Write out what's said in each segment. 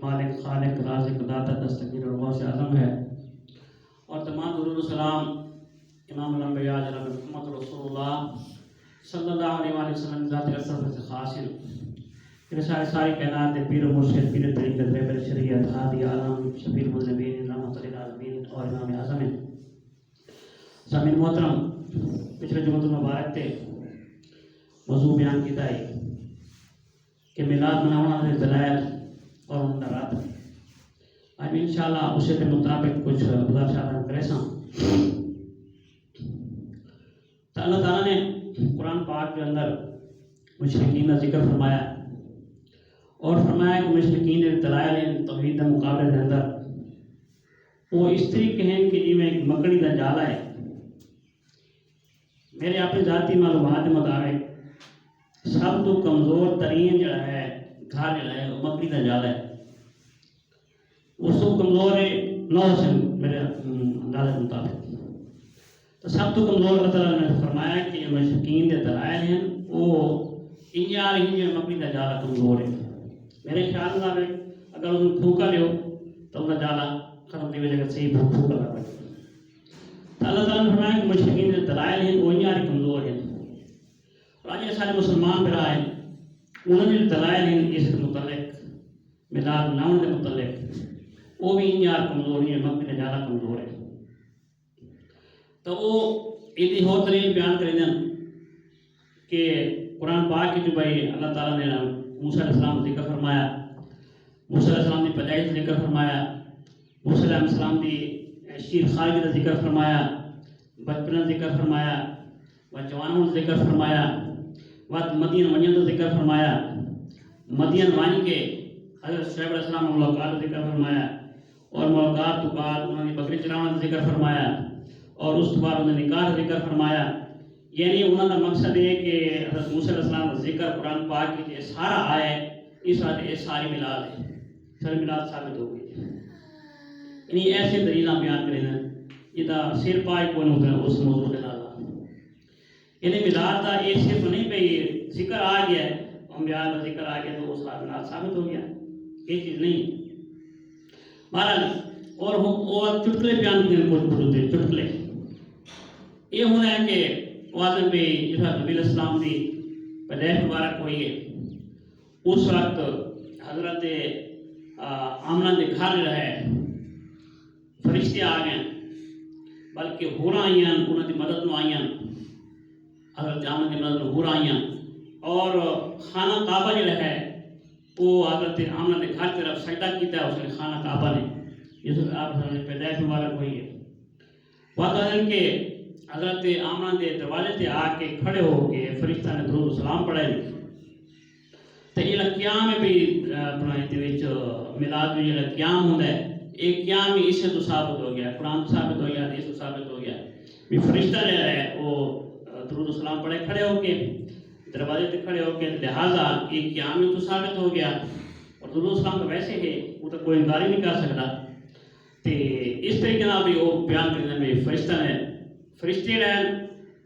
مالک خالق رازق داتا دستگیر اور غوث اعظم ہے، اور تمام درود و سلام امام الانبیاء جناب محمد رسول اللہ صلی اللہ علیہ وآلہ وسلم ذات اقدس سے خاص ہیں، پھر ساری کائنات دے پیر و مرشد پیر طریقت رہبر شریعت ہادی عالم شفیع المذنبین رحمۃ للعالمین اور امام اعظم ہیں۔ سامعین محترم، پچھلے جمعۃ المبارک تے موضوع بیان کیتا ہے کہ میلاد مناونا دے دلائل اور ان رات آج انشاءاللہ اسے کے مطابق کچھ گزارشات کرے ساں۔ تو اللہ تعالیٰ نے قرآن پاک کے اندر مشرکین کا ذکر فرمایا اور فرمایا کہ مشرکین کے دلائل توحید کے مقابلے کے اندر وہ اس طریقے ہیں کہ جی میں ایک مکڑی کا جالا ہے۔ میرے اپنے ذاتی معلومات کے مطابق سب تو کمزور ترین جڑا ہے گھر جڑا ہے وہ مکڑی کا جالا ہے، وہ سب کمزور ہے 9 میرے اندازے کے مطابق۔ تو سب تو کمزور اللہ تعالیٰ نے فرمایا کہ مشرکین کے دلائل ہیں وہ انجار ہی مکڑی کا جالا کمزور ہے۔ میرے خیال میں اگر اس پھوکا لیو تو اس کا جالا ختم دی وجہ سے صحیح پھوکا لگا۔ تو اللہ تعالیٰ نے فرمایا کہ مشرکین کے دلائل ہیں وہ انجار کمزور ہیں، اور آج سارے مسلمان پھر آئے انہوں نے دلائل ہیں اس کے متعلق میلاد مناؤن کے متعلق وہ بھی انجار کمزور ہیں، مکڑی کا جالا کمزور ہے۔ تو وہ ایدی ہو دلیل بیان کریں دیں کہ قرآن پاک کی جو بھائی اللہ تعالیٰ نے موسیٰ علیہ السلام کا ذکر فرمایا، موسیٰ علیہ السلام کی پیدائش کا ذکر فرمایا، موسیٰ علیہ السلام کی شیر خارجی کا ذکر فرمایا، بچپن کا ذکر فرمایا، جوانوں کا ذکر فرمایا، مدین ونجن کا ذکر فرمایا، مدین وانی کے حضرت شعیب علیہ السلام ملاقات کا ذکر فرمایا، اور ملاقات تو بعد انہوں نے بکری چرانا کا ذکر فرمایا، اور اس بعد انہوں نے نکاح کا ذکر فرمایا۔ یعنی انہوں کا مقصد ہے کہ حضرت موسیٰ علیہ السلام کا ذکر قرآن پاک کی سارا آئے اس وقت یہ ساری ملاد ہے، ساری ملاد ثابت ہو گئی۔ یعنی ایسے دلیلاں بیان کریں ہیں جہاں سر پائے کون ہوتا ہے اس موضوع کے نال۔ یعنی ملاد کا یہ صرف نہیں پہ ذکر آ گیا ہے، انبیاء کا ذکر آ گیا تو اس وقت ملاد ثابت ہو گیا، یہ چیز نہیں۔ بہرحال اور چٹکلے بیان کریں کچھ ہوتے چٹکلے یہ ہونا ہے کہ واضح پہ جیسا نبی علیہ السلام کی پیدائش مبارک ہوئی ہے اس وقت حضرت آمنہ کے گھر رہے فرشتے آ گئے، بلکہ حوریں آئیں انہوں کی مدد میں آئیں، حضرت آمنہ کی مدد میں حوریں آئیں، اور خانہ کعبہ جو ہے وہ حضرت آمنہ کے گھر طرف سجدہ کیتا ہے اس نے خانہ کعبہ نے، جس وقت آپ نے پیدائش مبارک ہوئی ہے۔ واضح ہے کہ حضرت آمنہ کے دروازے سے آ کے کھڑے ہو کے فرشتہ نے درود و سلام پڑھے، تو یہ قیام ہے بھی اپنا میلاد میں یہ قیام ہوتا ہے، ایک قیام اس سے تو ثابت ہو گیا، قرآن تو ثابت ہو گیا، حدیث تو ثابت ہو گیا بھی فرشتہ جو ہے وہ درود و سلام پڑھے کھڑے ہو کے دروازے سے کھڑے ہو کے، لہٰذا ایک قیام میں تو ثابت ہو گیا، اور درود و سلام تو ویسے ہے وہ تو کوئی انکار ہی نہیں کر سکتا۔ تو اس طریقے سے بھی وہ بیان کرنے میں فرشتہ نے فرشتے رہن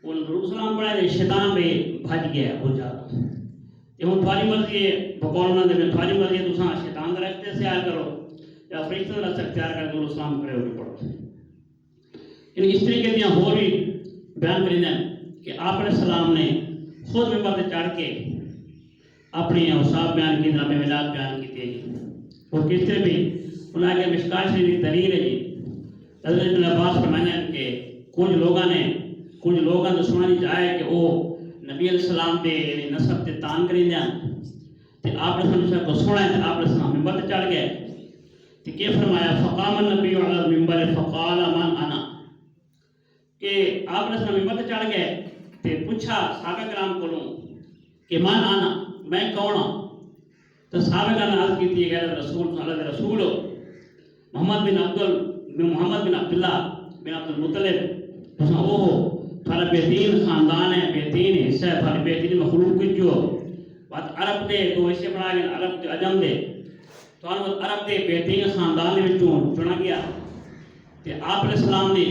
انہوں درود و سلام پڑھا، شیطان بھی بھج گیا ہو جاتا۔ یہ ہوں تھوڑی مرضی ہے بقول انہوں نے تھوڑی مرضی ہے تو شیطان کا راستے سے اختیار کرو یا فرشتوں کا راستے اختیار کر درود و سلام کھڑے ہو کے پڑھو۔ یعنی اس طریقے دیا اور بھی بیان کریں کہ آپ علیہ السلام نے خود ممبر سے چڑھ کے اپنی اوصاف بیان کی، نام میلاد بیان کی تھی، وہ کس طرح بھی انہوں نے مشکات شریف کی دلیل ہے جی حضرت ابن عباس فرمانا ہے کہ کچھ لوگوں نے سنانی چاہے کہ وہ نبی علیہ السلام کے نسب سے تان کریں دیں، تو آپ نے سنسا کو سنا ہے، آپ علیہ السلام ممبر سے چڑھ گئے، تو کیا فرمایا فقام النبی علی المنبر فقال من انا، کہ آپ علیہ السلام ممبر سے چڑھ گئے تو پوچھا صحابہ کرام کو کہ من انا، میں کون ہوں؟ تو صحابہ کرام نے عرض کی تھی غیر رسول صلی اللہ علیہ رسول محمد بن عبداللہ بن عبد المطلب، اس نے وہ تھوڑا بہترین خاندان ہے، بہترین حصہ ہے، تھوڑا بہترین مخلوق کی جو بات عرب دے تو اسے پڑھا گیا عرب دے عجم دے تو عرب دے بہترین خاندان میں چنا گیا، تو آپ علیہ السلام نے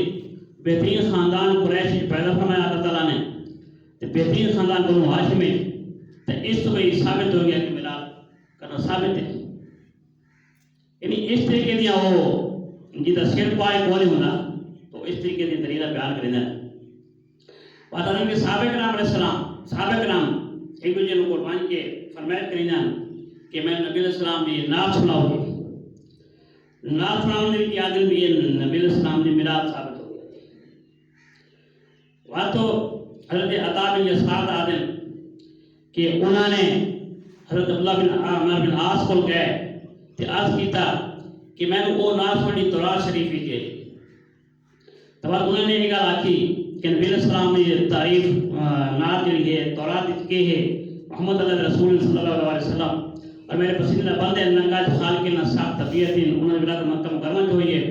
بہترین خاندان قریش پیدا فرمایا اللہ تعالیٰ نے، تو بہترین خاندان بنو ہاشم میں، تو اس تو بھی ثابت ہو گیا کہ میلاد کرنا ثابت ہے۔ اس طریقے دیا وہ جیتا سر پائے کو نہیں ہونا تو اس طریقے دی دلیلہ بیان کرنا ہے پتہ نہیں کہ صحابہ کرام علیہ السلام صحابہ کرام ایک دوسرے کو قربان کے فرمائش کرنا کہ میں نبی علیہ السلام دی نعت سناؤ گی نعت سناؤں کی عادل بھی یہ نبی علیہ السلام دی میلاد ثابت ہو گیا وہ تو حضرت عطا بن یسار عادل کہ انہوں نے حضرت عبداللہ بن عمر بن عاص کو گئے کہ عرض کیتا کہ میں نے وہ نعت سنی تورات شریف کے تو انہوں نے یہ گل آکی کہ نبی علیہ السلام نے تعریف نعت کے لیے تورات کے ہے محمد علیہ رسول صلی اللہ علیہ وسلم اور میرے پسندیدہ بندے ننگا خال کے نصاب طبیعت انہوں نے ولادت مکہ مکرمہ جو ہوئی ہے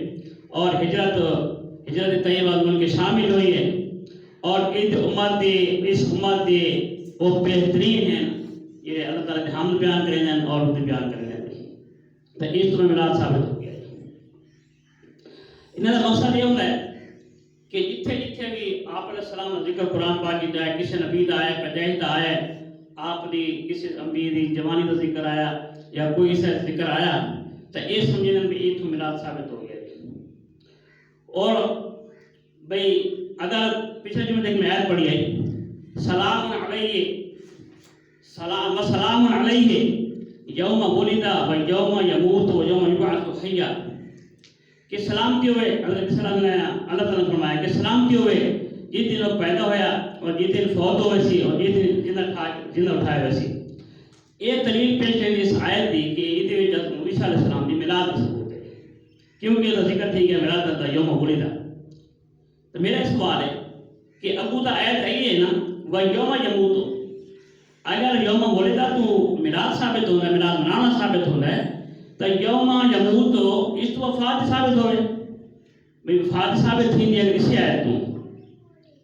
اور ہجرت طیبہ ان کے شامل ہوئی ہے اور اس امت دے وہ بہترین ہیں یہ اللہ تعالیٰ کے حمد بیان کریں ہیں اور خود بیان کریں ہیں تو اس طرح میلاد ثابت ہو گیا ہے انہوں نے مقصد یہ ہوتا ہے کہ جتھے جتھے بھی آپ علیہ السلام ذکر قرآن پاک کی جائے کسی نبی دا آئے پیدائش دا آئے آپ دی کسی انبی دی جوانی دا ذکر آیا یا کوئی ایسا ذکر آیا تو یہ سمجھنے بھی ایک میلاد ثابت ہو گیا اور بھئی اگر پچھلے جمعے میں آیت پڑھی ہے سلام علیہ یوم ولد و یوم یموت و یوم یبعث حیا کہ سلامتی ہوئے حضرت صلی اللہ علیہ وسلم فرمایا کہ سلامتی ہوئے جس دن وہ پیدا ہویا اور جس دن فوت ہوئے سی اور جس دن زندہ اٹھائے ہوئے سی یہ دلیل پیش کرنے اس آیت دی کہ یہ حضرت عیسیٰ علیہ السلام دی میلاد ثبوت ہے کیونکہ یہ ذکر تھی کہ میلاد دا یوم ولد تو میرا سوال ہے کہ ابو دا آیت ہے نا وہ یوم یموت اگر یوم ولدہ تو میلاد ثابت ہونا ہے میلاد منانا ثابت ہونا ہے تو یوم یموت تو اس تو وفات ثابت ہوئے بھئی وفات ثابت تھی نہیں اگر اسی آیت تو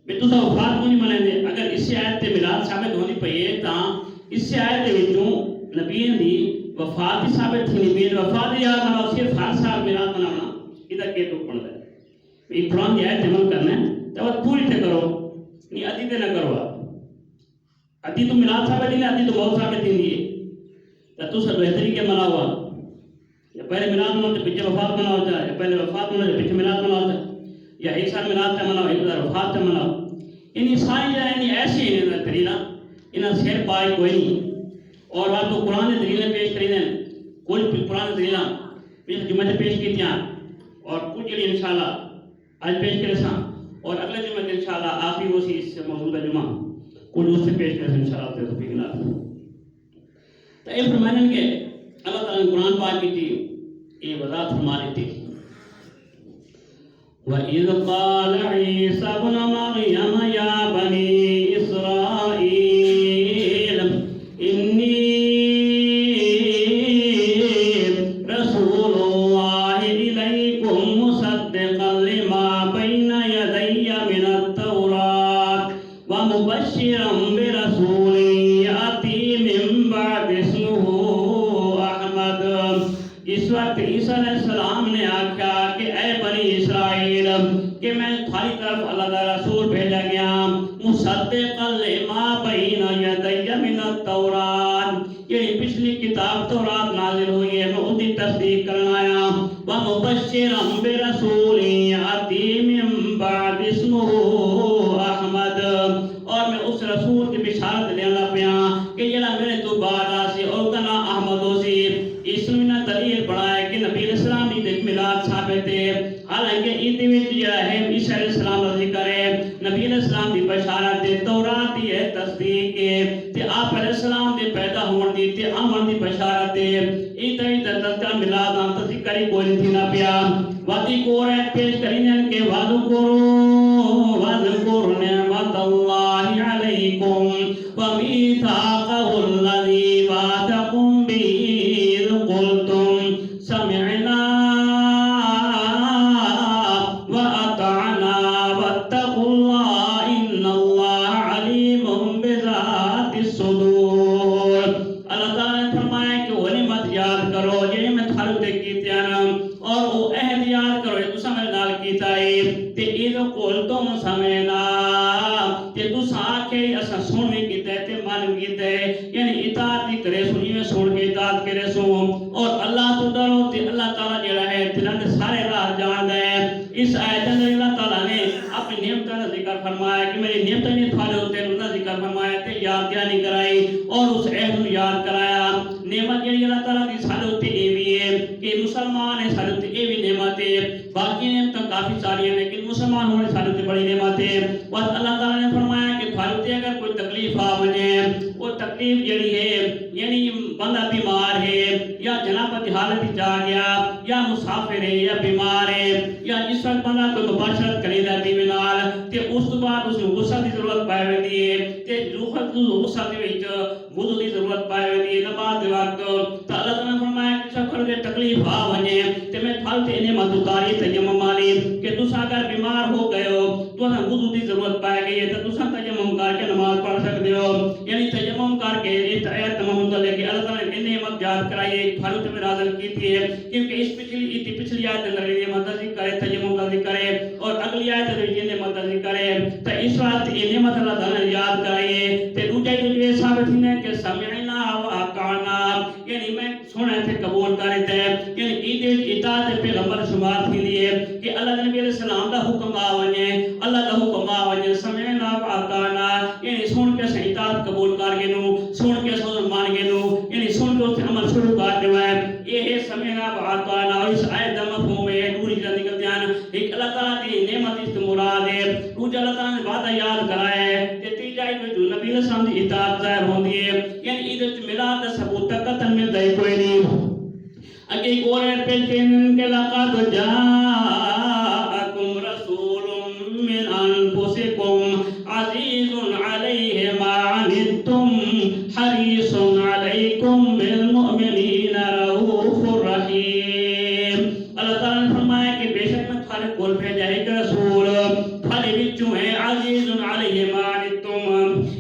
بھئی تو وفات کو نہیں منائیں دے اگر اسی آیت تے میلاد ثابت ہونی پئیے تاں اسی آیت دے وچوں نبیین دی وفات ثابت تھی نہیں بھئی وفات یاد مناؤ صرف ہر سال میلاد منانا ادھر کے تو پڑھ ہے بھئی قرآن دی آیت عمل کرنا ہے تو پوری تے کرو نہیں ادھی تے نہ کرو ادھی تو میلاد ثابت نہیں ادھی تو موت ثابت نہیں ہے تو سر بہتری کے مناؤ ہوا یا پہلے میلاد مناؤ تو پیچھے وفات مناؤ ہوتا ہے یا پہلے وفات مناؤ تو پیچھے میلاد مناؤ ہوتا ہے یا ایک سال میلاد سے مناؤ ایک بار وفات سے مناؤ انہی ساری جائیں ایسی ہیں دلیلہ انہاں سیر پائے کوئی نہیں اور آپ کو قرآن دلیلیں پیش کری دیں کوئی قرآن دلیلہ پچھلے جمعہ سے پیش کی تھیاں اور کچھ جڑی انشاءاللہ آج پیش کرے ساں اور اگلے جمعہ سے انشاءاللہ آخری وہ سی اس سے موجودہ جمعہ کچھ اس سے پیش کرے ساں انشاءاللہ تو توفیق اللہ تو یہ فرمائیں کہ اللہ تعالیٰ نے قرآن پاک کی تھی یہ وضاحت فرما لی تھی وَإِذْ قَالَ عِيسَى ابْنُ مَرْيَمَ يَا بَنِي إِسْرَائِيلَ إِنِّي رَسُولُ اللَّهِ إِلَيْكُمْ مُصَدِّقًا لِمَا بَيْنَ يَدَيَّ مِنَ التَّوْرَاةِ وَمُبَشِّرًا بِرَسُولٍ يَأْتِي مِن بَعْدِهِ اسْمُهُ أَحْمَدُ اس وقت عیسیٰ علیہ السلام نے آکھا کہ اے بنی اسرائیل کہ میں تھاری طرف اللہ کا رسول بھیجا گیا مصدقا لما بین یدی من التورات یہ پچھلی کتاب تورات نازل ہوئی ہے میں اس کی تصدیق کرنا آیا ومبشرا برسول یاتی من بعد اسمہ احمد اور میں اس رسول کی بشارت دینا پیا کہ یہ میرے تو بعد آسی اور کنا احمد ہوسی اس نے دلیل بڑھائے کہ نبی علیہ السلام کی میلاد ثابت ہے حالانکہ ایدی وچ جو ہے عیسیٰ علیہ السلام کا ذکر ہے نبی علیہ السلام کی بشارت ہے تورات دی ہے تصدیق ہے تے آپ علیہ السلام دے پیدا ہون دی تے امن دی بشارت ہے ایدی تذکرہ میلاد دا ذکر ہی کوئی نہیں نہ پیا وادی کو ہے پیش کریں کہ واذکر نعمت اللہ علیکم ومیثاقہ الذی واثقکم به قلتم سمعنا وأطعنا واتقوا الله إن الله عليم بذات الصدور اللہ تعالیٰ نے فرمایا کہ وہ نعمت یاد کرو یہ میں تھارو دے کیتے ہیں اور وہ عہد یاد کرو یہ تسا میرے نال کیتا ہے تے اذ قلتم سمعنا تے تسا آکھے اسا سن بھی کیتا ہے تے مان بھی کیتا ہے یعنی اطاعت کرے سو جی میں سن کے اطاعت کرے سو اور اللہ تو ڈرو تے اللہ تعالیٰ جڑا ہے دلوں دے سارے راہ جاندا ہے۔ اس آیت میں اللہ تعالیٰ نے اپنی نعمتوں کا ذکر فرمایا کہ میری نعمتیں نے تھوڑے ہوتے ان کا ذکر فرمایا تے یاد دہانی کرائی اور اس عہد نو یاد کرایا۔ نعمت جڑی اللہ تعالیٰ دی سارے ہوتے اے بھی ہے کہ مسلمان ہے، سارے ہوتے اے بھی نعمت ہے۔ باقی نعمتیں کافی ساری ہیں لیکن مسلمان ہونے سارے ہوتے بڑی نعمت ہے۔ بس اللہ تعالیٰ نے فرمایا کہ تھوڑے ہوتے اگر کوئی تکلیف آ وجے وہ تکلیف جڑی ہے یعنی بندہ بیمار ہے یا جنابت حالت جا گیا یا مسافر ہے یا بیمار ہے یا جس وقت بندہ کوئی مباشرت کرے دا بیوی نال تے اس تو بعد اس نوں غسل دی ضرورت پائے ویندی ہے تے غسل دے وچ وضو دی ضرورت پائے ویندی ہے نماز دے وقت تے اللہ تعالیٰ نے فرمایا کہ سفر دے تکلیف آ وجے تے میں پھل تے نعمت اتاری تیمم والی کہ تساں اگر بیمار ہو گئے ہو تو وضو دی ضرورت پائے گئی ہے تے تساں تیمم کر کے نماز پڑھ سکدے ہو۔ یعنی تیمم کر کے اس آیت تمام لے کے اللہ تعالیٰ نے نعمت یاد کرائی ہے پھل تے میں نازل کی ہے کیونکہ اس پچھلی آیت اندر یہ نعمت کا ذکر ہے تیمم کا ذکر ہے اور اگلی آیت میں یہ نعمت کا ذکر ہے تو اس واسطے یہ نعمت اللہ تعالیٰ نے یاد کرائی ہے تے دوجا یہ ثابت ہے کہ سمعنا و اطعنا یعنی میں سنے تے قبول کرتے ہیں یعنی ایدے اطاعت پیغمبر شمار تھی لیے کہ اللہ نبی علیہ السلام دا حکم آونے اللہ دا حکم آونے سمعنا و اطعنا یعنی سن کے سے اطاعت قبول کر کے نو سن کے سن مان کے نو یعنی سن کے اس عمل شروع کر دے ہے یہ سمعنا و اطعنا اور اس آیت دا مفہوم ہے دوری جا نکل دیان ایک اللہ تعالیٰ کی نعمت اس مراد ہے دوجا اللہ تعالیٰ نے وعدہ یاد کرایا ہے تے تیجا جو نبی علیہ السلام دی اطاعت ظاہر ہوندی ہے یعنی عید وچ میلاد دا ثبوت قطعاً ملدا ہے کوئی نہیں۔ اگے ایک اور ہے پیش کہ لقد جاءکم رسول من انفسکم عزیز علیہ ما عنتم حریص علیکم بالمؤمنین رؤوف رحیم۔ اللہ تعالیٰ نے فرمایا کہ بے شک میں تھارے کول بھیجا ایک رسول تھارے وچوں ہے عزیز علیہ ما عنتم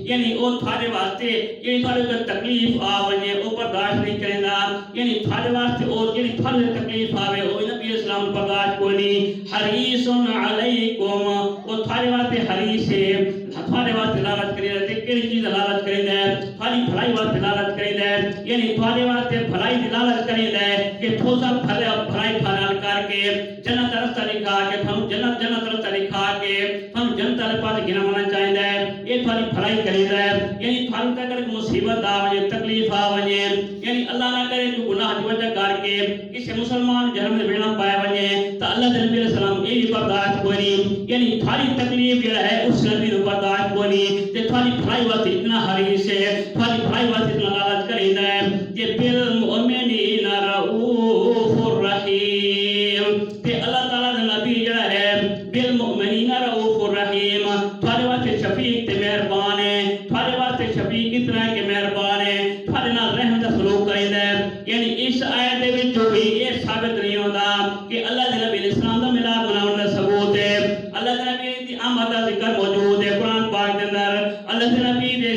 یعنی او تھارے واسطے یعنی تھارے کو تکلیف آ وجے او برداشت نہیں کریندا یعنی تھارے واسطے او یعنی تھارے تکلیف آوے او نبی اسلام برداشت کوئی نہیں حریص علیکم او تھارے واسطے حریص ہے تھارے واسطے لالچ کریندا تے کیڑی چیز لالچ کریندا ہے تھاری بھلائی واسطے لالچ کریندا ہے یعنی تھارے واسطے بھلائی دی لالچ کریندا ہے کہ تھوسا بھلائی پھال کر کے جنت رستہ دکھا کے تھانوں جنت رستہ دکھا کے تھانوں جنت والے پاس گھناونا چاہیدا ہے یہ تھاری بھلائی کریندا ہے یعنی تھانوں تے اگر مصیبت آ وجے تکلیف آ وجے یعنی اللہ نہ کرے جو گناہ دی وجہ کر کے کسی مسلمان جہنم میں وینا پایا وجے تو اللہ دے نبی علیہ السلام یہ بھی برداشت کوئی نہیں یعنی تھاری تکلیف جو ہے اس نبی نو برداشت کوئی نہیں تے تھاری بھلائی واسطے اتنا حریص ہے تھاری بھلائی واسطے اتنا لالچ کریندا ہے کہ بالمؤمنین رؤوف رحیم تے اللہ تعالیٰ دے نبی جڑا ہے بالمؤمنین رؤوف رحیم تھارے واسطے شفیق تے مہربان ہے تھارے واسطے شفیق اتنا ہے کہ مہربان ہے تھارے نال رحم دا سلوک کریندا ہے یعنی اس آیت دے وچ بھی یہ ثابت نہیں ہوندا کہ اللہ دے نبی علیہ السلام دا میلاد مناون دا ثبوت ہے اللہ دے نبی دی آمد دا ذکر موجود ہے قرآن پاک دے اندر اللہ دے نبی علیہ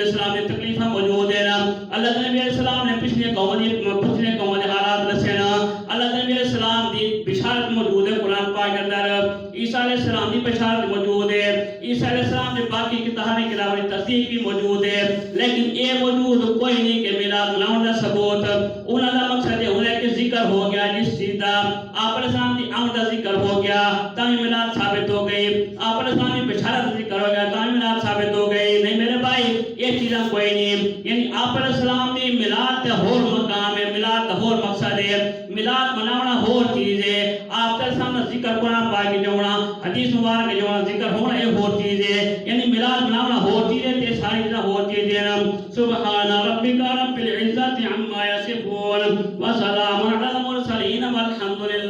السلام دی تکلیفاں موجود ہے اللہ دے نبی علیہ السلام نے پچھلے قوم دے حالات دسے نا اللہ دے نبی علیہ السلام دی بشارت موجود ہے قرآن پاک دے اندر عیسیٰ علیہ السلام دی بشارت موجود ہے عیسیٰ علیہ السلام نے باقی کتابیں کے علاوہ تصدیق بھی موجود ہے لیکن یہ موجود کوئی نہیں کہ میلاد مناؤن دا ثبوت انہاں دا مقصد یہ ہونا ہے کہ ذکر ہو گیا جس چیز دا آپ علیہ السلام دی آمد دا ذکر ہو گیا تاہم میلاد ثابت ہو گئی آپ علیہ السلام دی بشارت ذکر ہو گیا تاہم میلاد ثابت ہو گئی نہیں میرے بھائی یہ چیزاں کوئی نہیں یعنی آپ علیہ السلام دی میلاد تے ہور مقام ہے میلاد تے ہور مقصد ہے میلاد مناونا ہور چیز ہے آپ علیہ السلام دا ذکر قرآن پاک کے جوڑا حدیث مبارک کے جوڑا ذکر ہونا یہ ہور چیز ہے یعنی میلاد مناونا ہور چیز ہے تے ساری چیزاں ہور چیز ہے سبحان ربک رب العزت عما یصفون وسلام علی المرسلین والحمد للہ